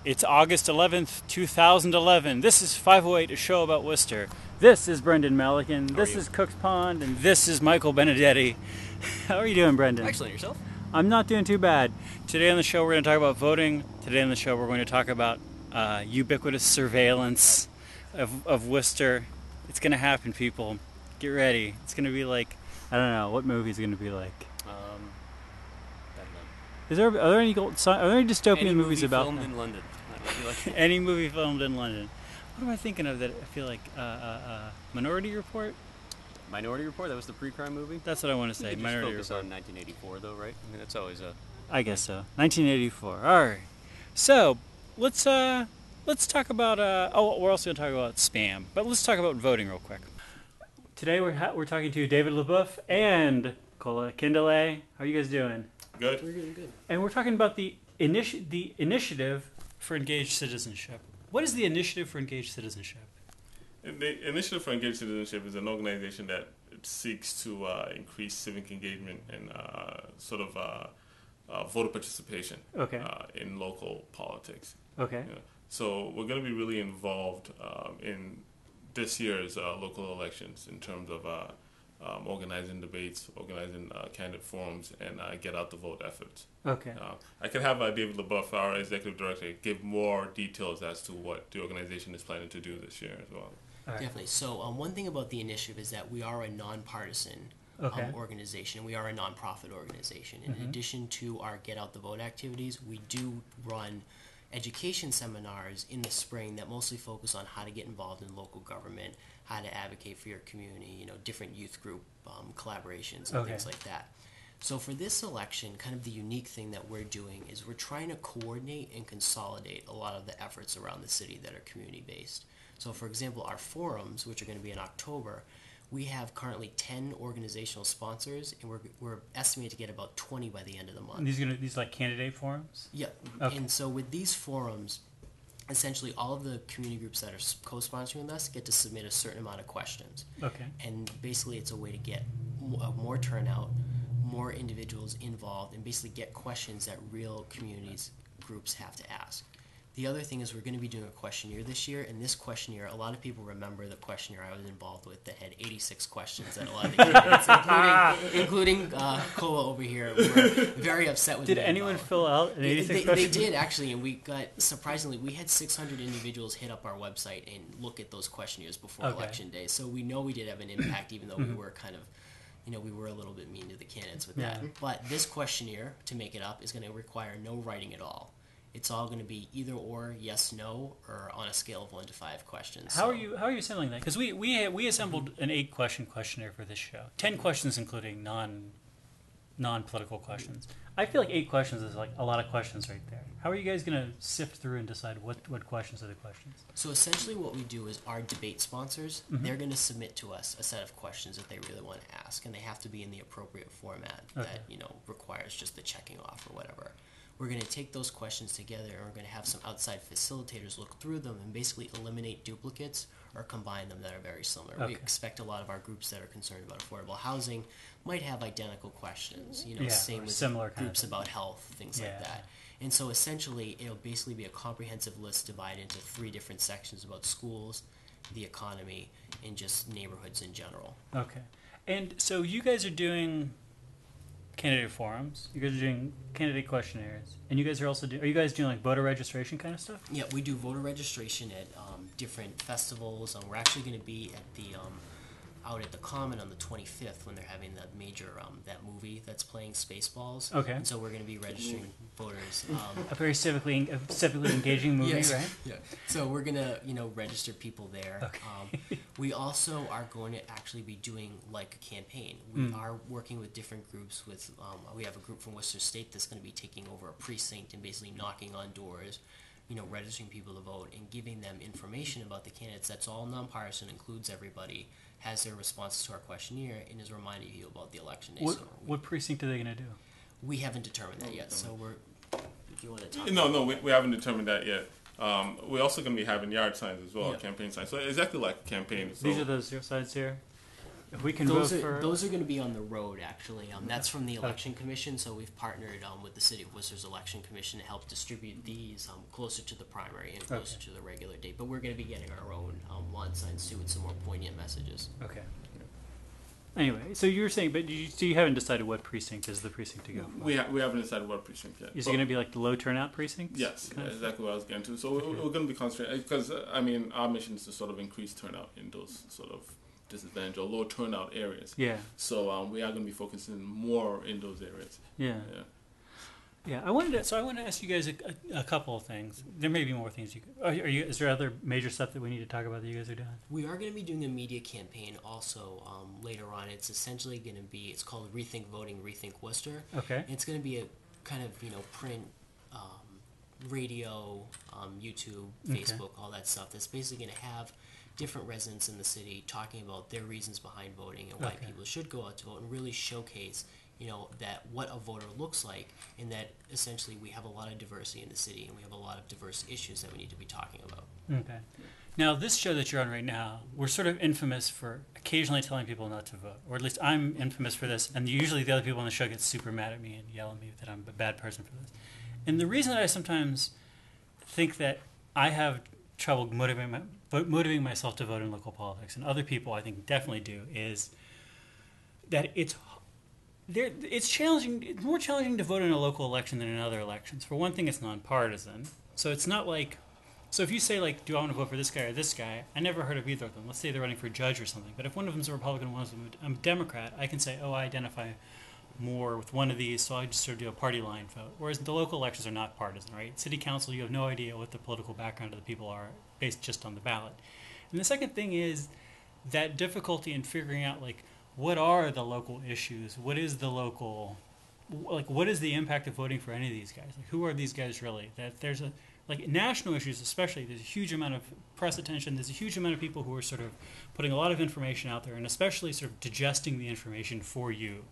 It's August 11th, 2011. This is 508, a show about Worcester. This is Brendan Melican. This is Cook's Pond, and this is Michael Benedetti. How are you doing, Brendan? Excellent. Yourself? I'm not doing too bad. Today on the show, we're going to talk about voting. Today on the show, we're going to talk about ubiquitous surveillance of Worcester. It's going to happen, people. Get ready. It's going to be like, I don't know, what movie is it going to be like? Are there any dystopian movies about filmed in London? Any movie filmed in London? What am I thinking of that I feel like Minority Report? Minority Report? That was the pre-crime movie? That's what I want to say. You could Minority just focus Report. on 1984, though, right? I mean, that's always a... I guess so. 1984. All right. So let's talk about. We're also going to talk about spam, but let's talk about voting real quick. Today we're talking to David Lebouef and Kola Akindele. How are you guys doing? Good. We're doing good. And we're talking about the initiative for engaged citizenship. What is the initiative for engaged citizenship? The Initiative for Engaged Citizenship is an organization that seeks to increase civic engagement and voter participation in local politics. Okay. Yeah. So we're going to be really involved in this year's local elections in terms of organizing debates, organizing candidate forums, and get out the vote efforts. Okay. I could have David Lebouef, our executive director, give more details as to what the organization is planning to do this year as well. Right. Definitely. So one thing about the initiative is that we are a nonpartisan organization. We are a nonprofit organization. In addition to our Get Out the Vote activities, we do run education seminars in the spring that mostly focus on how to get involved in local government, how to advocate for your community, different youth group collaborations and things like that. So for this election, kind of the unique thing that we're doing is we're trying to coordinate and consolidate a lot of the efforts around the city that are community-based. So for example, our forums, which are going to be in October, we have currently 10 organizational sponsors, and we're estimated to get about 20 by the end of the month. And these like candidate forums? Yeah. Okay. And so with these forums, essentially all of the community groups that are co-sponsoring with us get to submit a certain amount of questions. Okay. And basically it's a way to get more turnout, more individuals involved, and basically get questions that real communities groups have to ask. The other thing is we're going to be doing a questionnaire this year, and this questionnaire, a lot of people remember the questionnaire I was involved with that had 86 questions that a lot of the candidates, including Kola over here, were very upset with. Did anyone fill out an 86 questions? They did, actually, and we got, surprisingly, we had 600 individuals hit up our website and look at those questionnaires before Election Day. So we know we did have an impact, even though we were kind of, we were a little bit mean to the candidates with that. But this questionnaire, to make it up, is going to require no writing at all. It's all going to be either or, yes, no, or on a scale of 1 to 5 questions. How are you assembling that? Because we assembled an 8-question questionnaire for this show. 10 questions, including non-political questions. I feel like 8 questions is like a lot of questions right there. How are you guys going to sift through and decide what questions are the questions? So essentially what we do is our debate sponsors, they're going to submit to us a set of questions that they really want to ask, and they have to be in the appropriate format that requires just the checking off or whatever. We're going to take those questions together, and we're going to have some outside facilitators look through them and basically eliminate duplicates or combine them that are very similar. We expect a lot of our groups that are concerned about affordable housing might have identical questions, same with similar groups about health, things like that. And so essentially, it'll basically be a comprehensive list divided into 3 different sections about schools, the economy, and just neighborhoods in general. Okay. And so you guys are doing candidate forums, you guys are doing candidate questionnaires, and you guys are also are you guys doing like voter registration kind of stuff? Yeah, we do voter registration at different festivals. We're actually going to be at the out at the Common on the 25th when they're having that major that movie that's playing Spaceballs. Okay. And so we're going to be registering voters. A very civically engaging movie, yes. right? Yeah. So we're going to register people there. Okay. We also are going to actually be doing like a campaign. We are working with different groups. With we have a group from Worcester State that's going to be taking over a precinct and basically knocking on doors, registering people to vote and giving them information about the candidates. That's all nonpartisan, includes everybody, has their responses to our questionnaire, and is reminding you about the election day. What precinct are they going to do? We haven't determined that yet. So do you want to talk? No, we haven't determined that yet. We're also going to be having yard signs as well, campaign signs. So exactly like a campaign. So These are those signs here? if we can Those vote are for those are going to be on the road actually. That's from the election commission. So we've partnered with the city of Worcester's election commission to help distribute these closer to the primary and closer to the regular date. But we're going to be getting our own lawn signs too with some more poignant messages. Okay. Anyway, so you were saying, but you haven't decided what precinct is the precinct to go for? We haven't decided what precinct yet. Is it going to be like the low turnout precincts? Yes, exactly what I was getting to. So we're going to be concentrating, because, our mission is to sort of increase turnout in those sort of disadvantaged or low turnout areas. Yeah. So we are going to be focusing more in those areas. Yeah. Yeah, I wanted to ask you guys a couple of things. There may be more things is there other major stuff that we need to talk about that you guys are doing? We are going to be doing a media campaign also later on. It's essentially going to be, it's called Rethink Voting, Rethink Worcester. Okay. It's going to be a kind of, print, radio, YouTube, Facebook, all that stuff. That's basically going to have different residents in the city talking about their reasons behind voting and why people should go out to vote, and really showcase that what a voter looks like, and that essentially we have a lot of diversity in the city and we have a lot of diverse issues that we need to be talking about. Okay. Now, this show that you're on right now, we're sort of infamous for occasionally telling people not to vote, or at least I'm infamous for this, and usually the other people on the show get super mad at me and yell at me that I'm a bad person for this. And the reason that I sometimes think that I have trouble motivating myself to vote in local politics, and other people I think definitely do, is that it's challenging. It's more challenging to vote in a local election than in other elections. For one thing, it's nonpartisan, so it's not like. So if you say, like, do I want to vote for this guy or this guy, I never heard of either of them. Let's say they're running for judge or something. But if one of them's a Republican and one of them a Democrat, I can say, I identify more with one of these, so I just sort of do a party line vote. Whereas the local elections are not partisan, right? City council, you have no idea what the political background of the people are based just on the ballot. And the second thing is that difficulty in figuring out, like, what are the local issues? What is the local, like, what is the impact of voting for any of these guys? Like, who are these guys really? That there's a, like, national issues especially, there's a huge amount of press attention. There's a huge amount of people who are sort of putting a lot of information out there, and especially sort of digesting the information for you.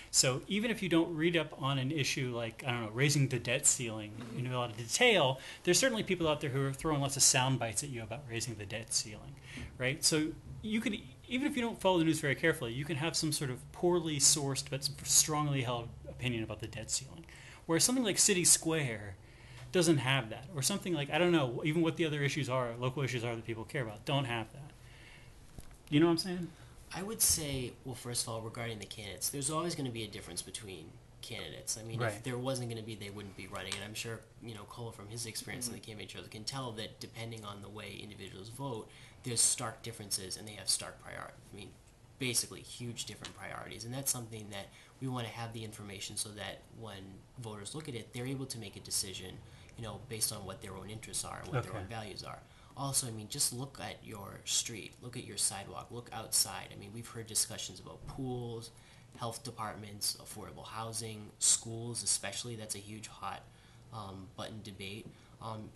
So even if you don't read up on an issue like, I don't know, raising the debt ceiling in a lot of detail, there's certainly people out there who are throwing lots of sound bites at you about raising the debt ceiling, right? So you could, even if you don't follow the news very carefully, you can have some sort of poorly sourced but strongly held opinion about the debt ceiling. Whereas something like City Square doesn't have that. Or something like, I don't know, even what the other issues are, local issues are that people care about, don't have that. You know what I'm saying? I would say, well, first of all, regarding the candidates, there's always going to be a difference between candidates. I mean, right. If there wasn't going to be, they wouldn't be running. And I'm sure, Kola, from his experience in the campaign trail, can tell that depending on the way individuals vote, there's stark differences and they have stark priorities. I mean, basically huge different priorities. And that's something that we want to have the information so that when voters look at it, they're able to make a decision, based on what their own interests are and what their own values are. Also, I mean, just look at your street, look at your sidewalk, look outside. I mean, we've heard discussions about pools, health departments, affordable housing, schools especially. That's a huge hot button debate.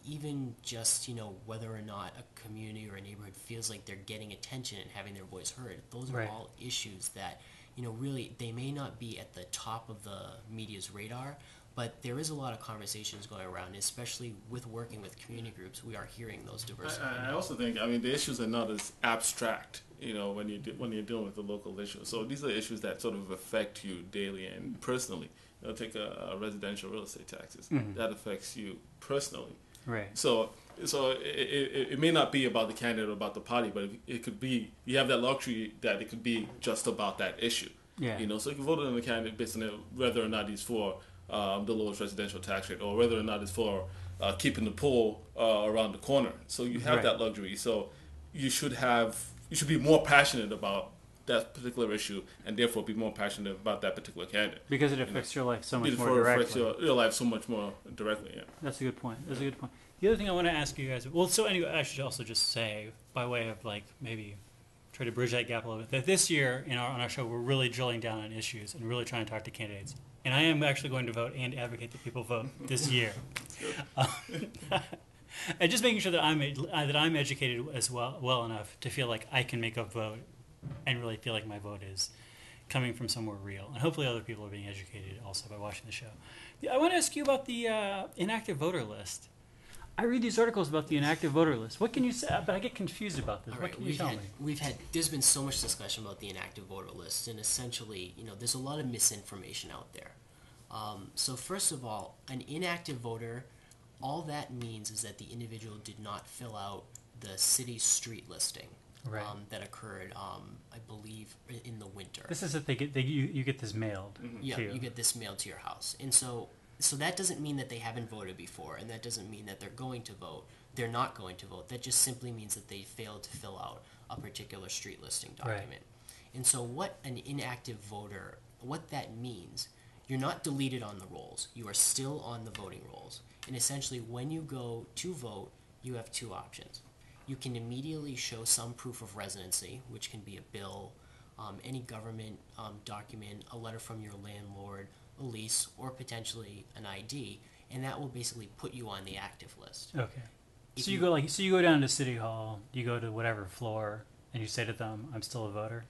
Even just, whether or not a community or a neighborhood feels like they're getting attention and having their voice heard. Those are all issues that, really, they may not be at the top of the media's radar, but there is a lot of conversations going around, especially with working with community groups. We are hearing those diverse opinions. I also think, the issues are not as abstract, when you're dealing with the local issues. So these are issues that sort of affect you daily and personally. Take a residential real estate taxes. Mm-hmm. That affects you personally. Right. So it may not be about the candidate or about the party, but it could be, you have that luxury that it could be just about that issue. Yeah. So you can vote on the candidate based on whether or not he's for the lowest residential tax rate, or whether or not it's for keeping the pool around the corner. So you have that luxury. So you should be more passionate about that particular issue, and therefore be more passionate about that particular candidate. Because it affects your life so much more directly. It affects your life so much more directly, yeah. That's a good point. The other thing I want to ask you guys, so anyway, I should also just say, by way of maybe try to bridge that gap a little bit, that this year on our show we're really drilling down on issues and really trying to talk to candidates. And I am actually going to vote and advocate that people vote this year. And just making sure that I'm educated as well enough to feel like I can make a vote and really feel like my vote is coming from somewhere real. And hopefully other people are being educated also by watching the show. I want to ask you about the inactive voter list. I read these articles about the inactive voter list. What can you say? But I get confused about this. All What right, can you tell me? there's been so much discussion about the inactive voter list, and essentially, there's a lot of misinformation out there. So first of all, an inactive voter, all that means is that the individual did not fill out the city street listing Right. that occurred, I believe, in the winter. This is if you get this mailed Yeah, to you. you get this mailed to your house, and so that doesn't mean that they haven't voted before, and that doesn't mean that they're going to vote. They're not going to vote. That just simply means that they failed to fill out a particular street listing document. Right. And so what an inactive voter, what that means, you're not deleted on the rolls. You are still on the voting rolls. And essentially, when you go to vote, you have two options. You can immediately show some proof of residency, which can be a bill, any government document, a letter from your landlord, a lease, or potentially an ID, and that will basically put you on the active list. Okay. If So you go down to City Hall, you go to whatever floor, and you say to them, "I'm still a voter."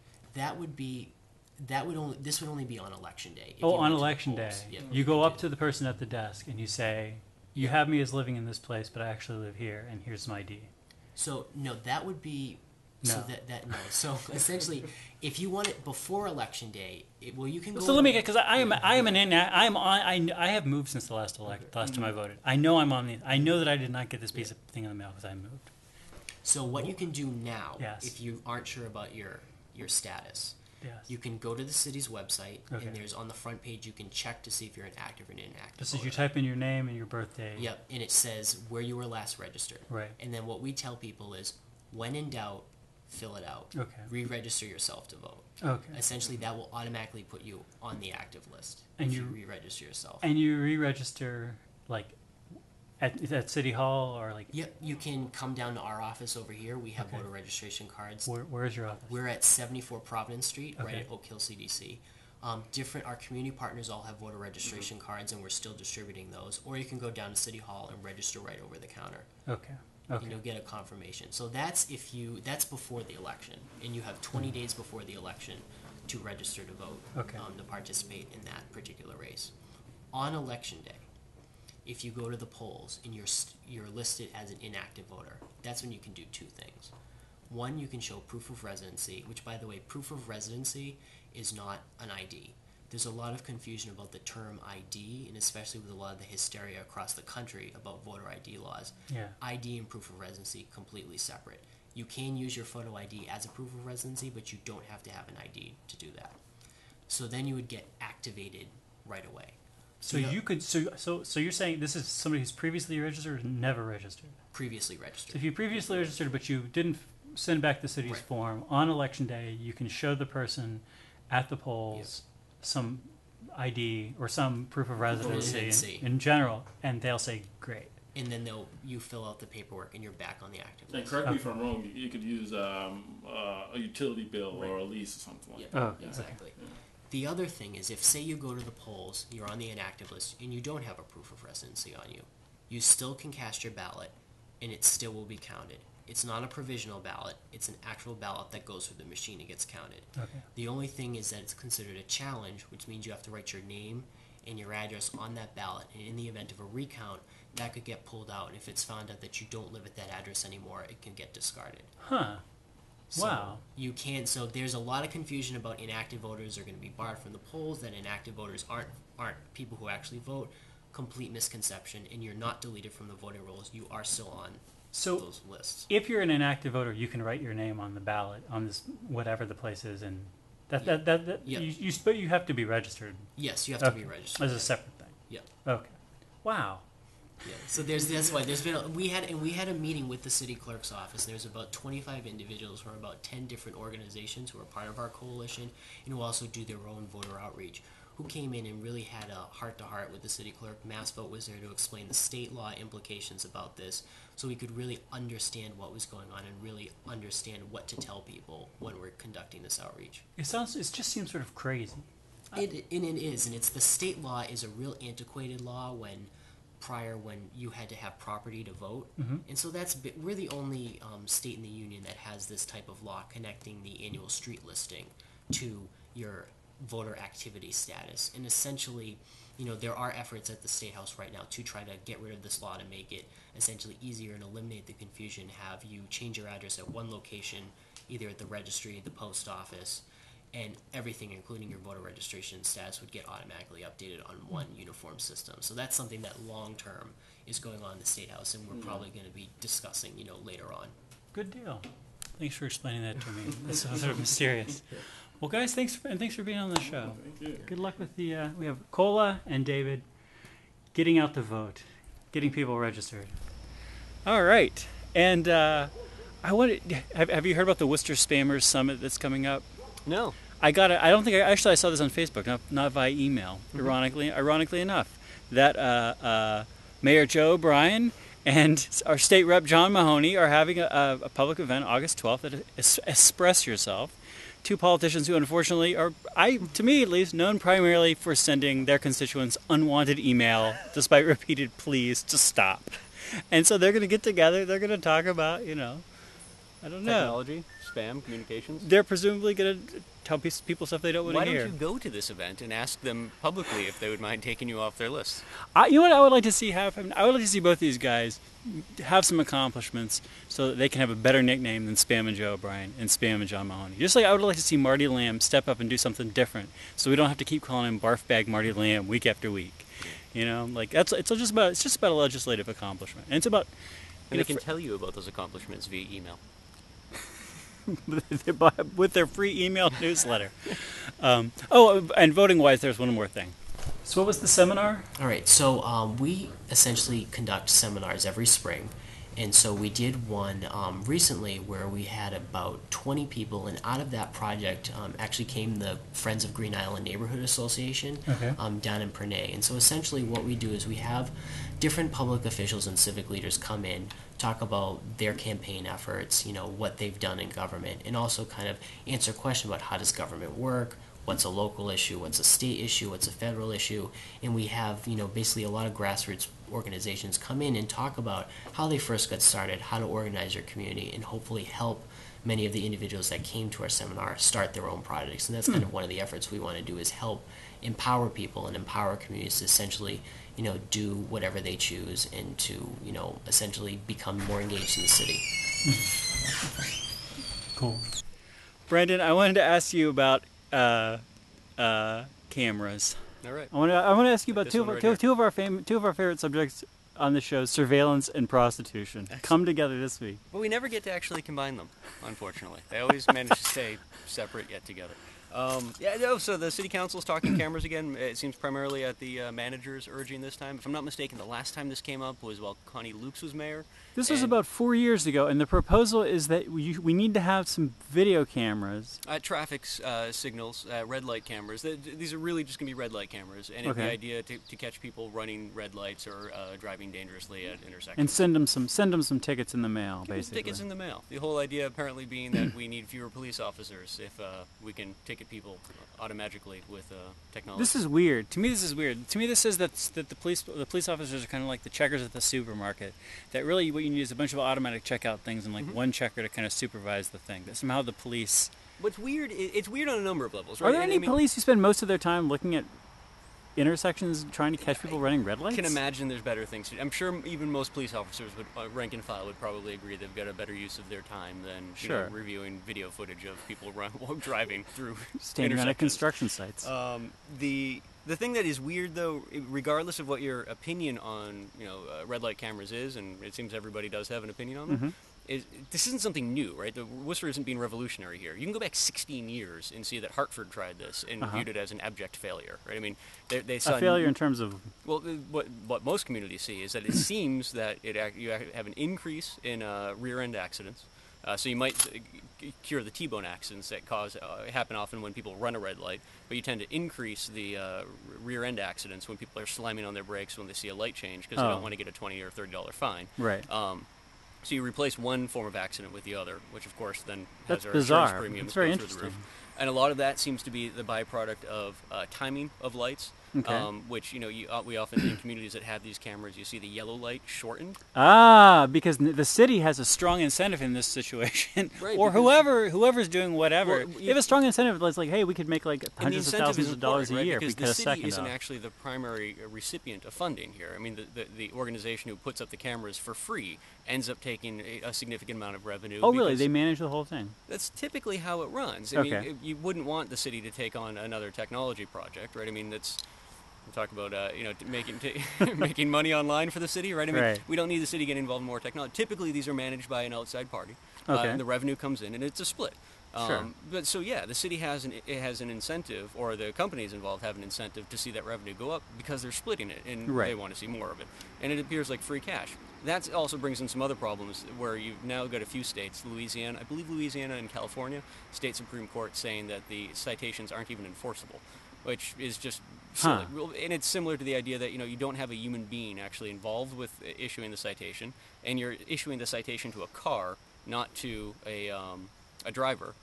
This would only be on election day. if Oh, you on went to the election day, polls. Yeah, you go up to the person at the desk and you say, "You have me as living in this place, but I actually live here, and here's my ID." So no, that would be No. no. So essentially, if you want it before election day, you can go. So let me get, because I have moved since the last time I voted. I know I know that I did not get this piece of thing in the mail because I moved. So what you can do now, Yes. if you aren't sure about your status, Yes. you can go to the city's website, Okay. and there's on the front page you can check to see if you're an active or an inactive. Just as voter. you type in your name and your birthday. Yep, and it says where you were last registered. Right. And then what we tell people is, when in doubt, fill it out. Okay. Re-register yourself to vote. Okay. Essentially, that will automatically put you on the active list And if you- you re-register yourself. And you re-register like at City Hall or like Yep, you can come down to our office over here. We have Okay. voter registration cards. where is your office? We're at 74 Providence Street, right Okay. at Oak Hill CDC. Our community partners all have voter registration cards, and we're still distributing those. Or you can go down to City Hall and register right over the counter, Okay. and Okay. you'll get a confirmation. So that's before the election, and you have 20 days before the election to register to vote, Okay. to participate in that particular race. On election day, if you go to the polls and you're listed as an inactive voter, that's when you can do two things. One, you can show proof of residency, which, by the way, proof of residency is not an ID. There's a lot of confusion about the term ID, and especially with a lot of the hysteria across the country about voter ID laws. Yeah. ID and proof of residency completely separate. You can use your photo ID as a proof of residency, but you don't have to have an ID to do that. So then you would get activated right away. So Yeah. you could so you're saying this is somebody who's previously registered or never registered? Previously So registered. if you previously registered but you didn't send back the city's Right. form on election day, you can show the person at the polls some ID or some proof of residency Residency. in general, and they'll say great. And then you fill out the paperwork and you're back on the active And list. correct me if I'm wrong. You could use a utility bill or a lease or something like Yeah, that. okay. exactly. The other thing is, if say you go to the polls, you're on the inactive list, and you don't have a proof of residency on you, you still can cast your ballot, and it still will be counted. It's not a provisional ballot; it's an actual ballot that goes through the machine and gets counted. Okay. The only thing is that it's considered a challenge, which means you have to write your name and your address on that ballot, and in the event of a recount, that could get pulled out, and if it's found out that you don't live at that address anymore, it can get discarded. Huh. So Wow. You can't. So there's a lot of confusion about inactive voters are going to be barred from the polls. That inactive voters aren't people who actually vote. Complete misconception, and you're not deleted from the voting rolls. You are still on So those lists. if you're an inactive voter, you can write your name on the ballot on this whatever the place is, and that Yeah. but you have to be registered Yes, you have to Okay. be registered. as a separate thing. Yeah. Okay. Wow. Yeah. So that's why there's been we had a meeting with the city clerk's office. There's about 25 individuals from about 10 different organizations who are part of our coalition and who also do their own voter outreach, who came in and really had a heart-to-heart with the city clerk. MassVote was there to explain the state law implications about this, so we could really understand what was going on and really understand what to tell people when we're conducting this outreach. It just seems sort of crazy. It is, and it's the state law is a real antiquated law when you had to have property to vote, and so we're the only state in the union that has this type of law connecting the annual street listing to your voter activity status, and essentially there are efforts at the State House right now to try to get rid of this law to make it essentially easier and eliminate the confusion. Have you change your address at one location, either at the registry, the post office, and everything, including your voter registration status, would get automatically updated on one uniform system. So that's something that long term is going on in the State House, and we're probably going to be discussing, later on. Good deal. Thanks for explaining that to me. That's sort of mysterious. Well, guys, thanks for being on the show. Thank you. Good luck with the. We have Kola and David getting out the vote, getting people registered. All right, and I wanted. Have you heard about the Worcester Spammers Summit that's coming up? No. I don't think I saw this on Facebook, not via email. Ironically enough, that Mayor Joe O'Brien and our state rep John Mahoney are having a public event August 12th at Express Yourself. Two politicians who unfortunately are, to me at least, known primarily for sending their constituents unwanted email despite repeated pleas to stop. And so they're going to get together, they're going to talk about, I don't know. Technology, spam, communications. They're presumably going to tell people stuff they don't want to hear. Why don't you go to this event and ask them publicly if they would mind taking you off their list? You know what I would like to see happen? I would like to see both these guys have some accomplishments so that they can have a better nickname than Spam and Joe O'Brien and Spam and John Mahoney. Just like I would like to see Marty Lamb step up and do something different so we don't have to keep calling him Barf Bag Marty Lamb week after week. It's just about a legislative accomplishment. And it's about... And they can tell you about those accomplishments via email. with their free email newsletter. And voting-wise, there's one more thing. So what was the seminar? All right, so we essentially conduct seminars every spring, and so we did one recently where we had about 20 people, and out of that project actually came the Friends of Green Island Neighborhood Association down in Pernay. And so essentially what we do is we have different public officials and civic leaders come in, talk about their campaign efforts, what they've done in government, and also kind of answer questions about how does government work, what's a local issue, what's a state issue, what's a federal issue, and we have, basically a lot of grassroots organizations come in and talk about how they first got started, how to organize their community, and hopefully help many of the individuals that came to our seminar start their own projects. And that's kind of one of the efforts we want to do, is help empower people and empower communities to essentially, do whatever they choose and to, essentially become more engaged in the city. Cool. Brandon, I wanted to ask you about cameras. All right. I want to ask you about two of our favorite subjects on the show, surveillance and prostitution. Excellent. Come together this week. But we never get to actually combine them, unfortunately. They always manage to stay separate yet together. So the city council is talking cameras again. It seems primarily at the manager's urging this time. If I'm not mistaken, the last time this came up was while Connie Lukes was mayor. This was about 4 years ago, and the proposal is that we need to have some video cameras. Traffic signals, red light cameras. These are really just going to be red light cameras, and the idea to catch people running red lights or driving dangerously at intersections. And send them some tickets in the mail, basically. Tickets in the mail. The whole idea apparently being that we need fewer police officers if we can ticket people automatically with technology. This is weird. To me, this is weird. To me, this says that the police officers are kind of like the checkers at the supermarket. That really what you need is a bunch of automatic checkout things and one checker to kind of supervise the thing. That somehow the police. What's weird? It's weird on a number of levels, right? Are there any police who spend most of their time looking at intersections trying to catch people running red lights? I can imagine there's better things to do. I'm sure even most police officers, rank and file, would probably agree they've got a better use of their time than reviewing video footage of people driving through standing on construction sites. The thing that is weird, though, regardless of what your opinion on red light cameras is, and it seems everybody does have an opinion on them, is this isn't something new, right? The Worcester isn't being revolutionary here. You can go back 16 years and see that Hartford tried this and viewed it as an abject failure, right? I mean, they saw a failure in terms of... Well, what most communities see is that it seems that you have an increase in rear-end accidents. So you might cure the T-bone accidents that happen often when people run a red light, but you tend to increase the rear-end accidents when people are slamming on their brakes when they see a light change because they don't want to get a $20 or $30 fine. Right. So you replace one form of accident with the other, which of course then has our bizarre. Insurance premiums It's very go interesting. through the roof. And a lot of that seems to be the byproduct of timing of lights. which we often in communities that have these cameras, you see the yellow light shortened. Because the city has a strong incentive in this situation, Right, or whoever's doing whatever. Well, they have a strong incentive. It's like, hey, we could make like And the hundreds of incentive thousands is of dollars a important, year right? if we Because cut the a city second isn't off. actually the primary recipient of funding here. I mean, the organization who puts up the cameras for free ends up taking a significant amount of revenue. Oh, really? because They manage the whole thing. That's typically how it runs. I Okay. mean, you wouldn't want the city to take on another technology project, right? I mean, that's we talk about making money online for the city, right? I mean, Right. we don't need the city getting involved in more technology. Typically, these are managed by an outside party, Okay. and the revenue comes in, and it's a split. Sure. But so yeah, the city has an incentive, or the companies involved have an incentive to see that revenue go up because they're splitting it, and Right. they want to see more of it, and it appears like free cash. That also brings in some other problems where you've now got a few states, I believe Louisiana and California, state Supreme Court saying that the citations aren't even enforceable, which is just silly. And it's similar to the idea that you don't have a human being actually involved with issuing the citation, and you're issuing the citation to a car, not to a driver.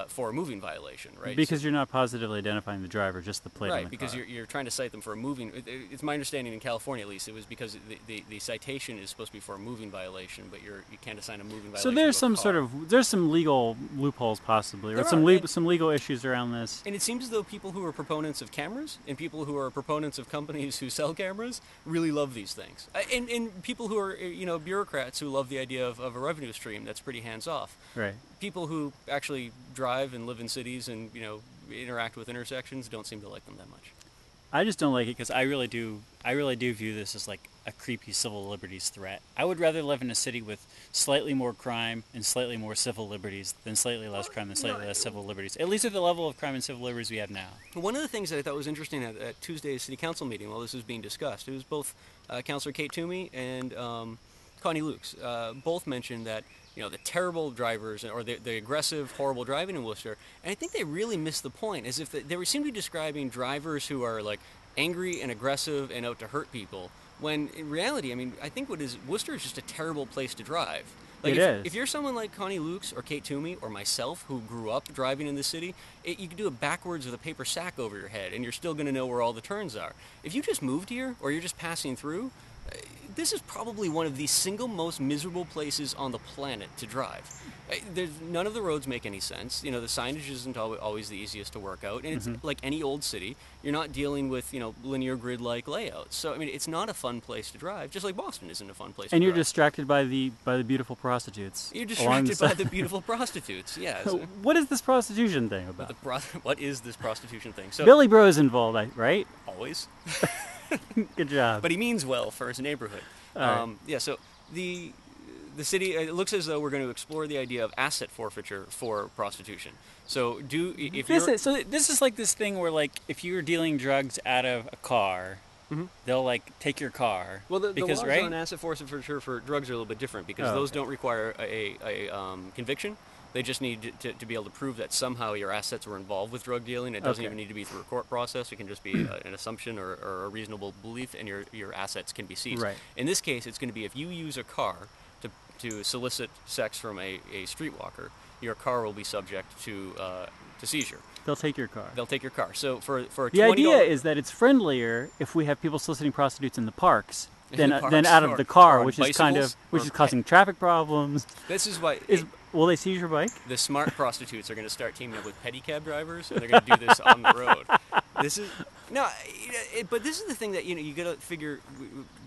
For a moving violation, right? Because you're not positively identifying the driver, just the plate on Right, the because car. you're trying to cite them for a moving. It's my understanding in California, at least, it was because the citation is supposed to be for a moving violation, but you can't assign a moving violation. So there's to a some car. there's some legal loopholes possibly, or There some are, and- some legal issues around this. And it seems as though people who are proponents of cameras and people who are proponents of companies who sell cameras really love these things. And people who are bureaucrats who love the idea of a revenue stream that's pretty hands off. Right. People who actually drive and live in cities and interact with intersections don't seem to like them that much. I just don't like it because I really do view this as like a creepy civil liberties threat. I would rather live in a city with slightly more crime and slightly more civil liberties than slightly less crime and slightly less civil liberties. At least at the level of crime and civil liberties we have now. One of the things that I thought was interesting at Tuesday's City Council meeting while this was being discussed, it was both Councillor Kate Toomey and Connie Lukes both mentioned that the terrible drivers or the aggressive, horrible driving in Worcester, and I think they really missed the point, as if they seem to be describing drivers who are like angry and aggressive and out to hurt people, when in reality, I mean, I think Worcester is just a terrible place to drive. Like if you're someone like Connie Lukes or Kate Toomey or myself who grew up driving in the city, you can do it backwards with a paper sack over your head and you're still going to know where all the turns are. If you just moved here or you're just passing through, this is probably one of the single most miserable places on the planet to drive. None of the roads make any sense. The signage isn't always the easiest to work out, and it's like any old city. You're not dealing with linear grid-like layouts. So I mean, it's not a fun place to drive. Just like Boston isn't a fun place. And to you're drive. distracted by the beautiful prostitutes. You're distracted by the beautiful prostitutes. Yeah. So What is this prostitution thing about? what is this prostitution thing? So Billy Bro is involved, right? always. Good job. But he means well for his neighborhood. Right. Yeah, so the city, it looks as though we're going to explore the idea of asset forfeiture for prostitution. So this is like this thing where like if you're dealing drugs out of a car, they'll like take your car. Well, the because laws right? on asset forfeiture for drugs are a little bit different because Oh, those okay. don't require a conviction. They just need to be able to prove that somehow your assets were involved with drug dealing. It doesn't Okay. even need to be through a court process. It can just be an assumption or a reasonable belief, and your assets can be seized. Right. In this case, it's going to be if you use a car to solicit sex from a streetwalker, your car will be subject to seizure. They'll take your car. They'll take your car. So for a The $20 idea is that it's friendlier if we have people soliciting prostitutes in the parks In the than parks out or- of the car, or on which is kind of bicycles or causing traffic problems. This is why Will they seize your bike? the smart prostitutes are going to start teaming up with pedicab drivers, and they're going to do this on the road. This is but this is the thing that you got to figure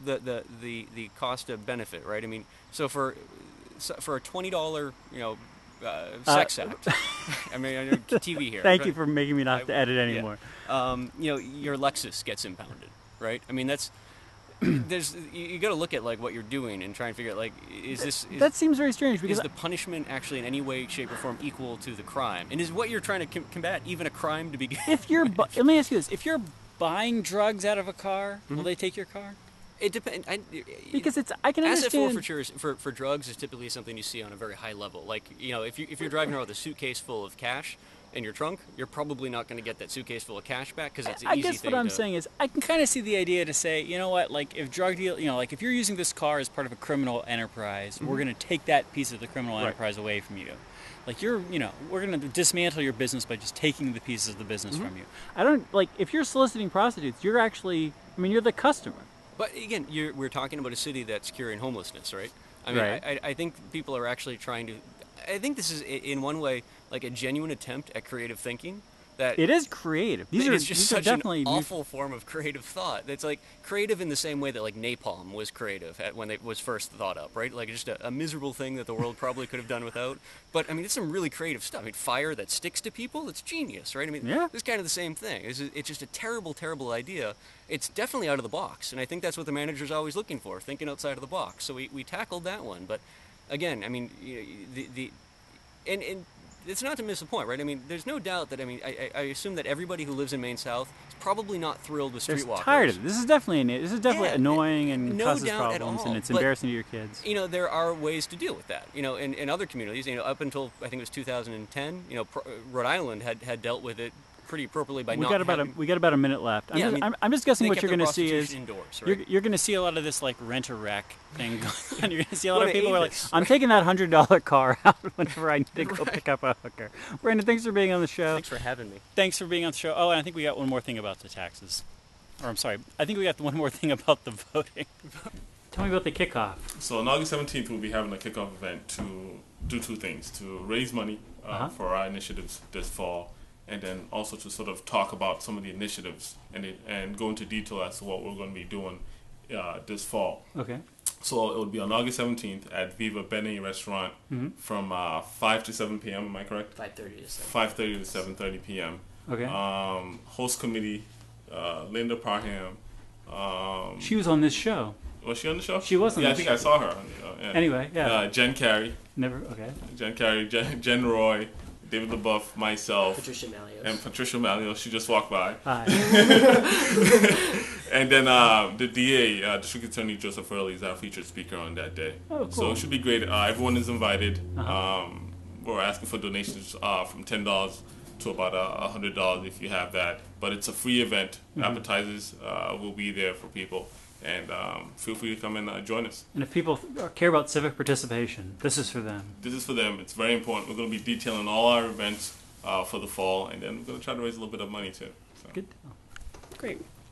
the cost of benefit, right? I mean, so for a $20 sex act, I mean, I know TV here. Thank right? you for making me not have to edit Yeah. anymore. Your Lexus gets impounded, right? I mean, that's you got to look at like what you're doing and try and figure out like That seems very strange because is the punishment actually in any way, shape, or form equal to the crime? And is what you're trying to combat even a crime to begin? if you're let me ask you this: if you're buying drugs out of a car, will they take your car? It depends. Because I can asset understand. forfeitures for drugs is typally something you see on a very high level. Like if you're driving around with a suitcase full of cash, in your trunk, you're probably not going to get that suitcase full of cash back because it's an I easy guess thing what I'm to... saying is I can kind of see the idea to say, you know what, like if drug deal, like if you're using this car as part of a criminal enterprise, we're going to take that piece of the criminal enterprise away from you. Like we're going to dismantle your business by just taking the pieces of the business from you. I don't, like, if you're soliciting prostitutes, you're actually, you're the customer. But again, we're talking about a city that's curing homelessness, right? I mean, I think people are actually trying to... I think this is, in one way, like a genuine attempt at creative thinking. That it is creative. It's just such an awful form of creative thought. It's like creative in the same way that like napalm was creative when it was first thought up, right? Like just a miserable thing that the world probably could have done without. But I mean, it's some really creative stuff. I mean, fire that sticks to people, it's genius, right? I mean, it's kind of the same thing. It's just a terrible, terrible idea. It's definitely out of the box, and I think that's what the manager's always looking for, thinking outside of the box. So we tackled that one. But again, I mean, and it's not to miss the point, right? I mean, there's no doubt that, I assume that everybody who lives in Maine South is probably not thrilled with streetwalkers. Tired of it. This is definitely annoying and no causes doubt problems, at all. and it's embarrassing to your kids. There are ways to deal with that. In other communities, up until I think it was 2010, Rhode Island had dealt with it pretty appropriately by we got about a minute left. I'm just guessing what you're going to see is indoors, right? you're going to see a lot of this like rent a wreck thing going on. You're going to see a lot of people who are like, I'm taking that $100 car out whenever I need to go pick up a hooker. Brandon, thanks for being on the show. Thanks for having me. Thanks for being on the show. Oh, and I think we got one more thing about the taxes. Or I'm sorry, I think we got one more thing about the voting. Tell me about the kickoff. So on August 17th, we'll be having a kickoff event to do two things: to raise money for our initiatives this fall, and then also to sort of talk about some of the initiatives and go into detail as to what we're going to be doing this fall. Okay. So it will be on August 17th at Viva Bene Restaurant from 5 to 7 p.m. Am I correct? 5:30 to 7:30 p.m. Okay. Host committee, Linda Parham. She was on this show. Was she on the show? She was on the show. I think I saw her. Anyway, yeah. Jen Carey. Okay. Jen Carey, Jen Roy, David Lebouef, myself, Patricia Malios. and Patricia Malios. She just walked by. Hi. And then the DA, District Attorney Joseph Early, is our featured speaker on that day. Oh, cool. So it should be great. Everyone is invited. We're asking for donations from $10 to about $100 if you have that. But it's a free event. Appetizers will be there for people. And feel free to come and join us. And if people care about civic participation, this is for them. This is for them. It's very important. We're going to be detailing all our events for the fall, and then we're going to try to raise a little bit of money too. So. Good. Great.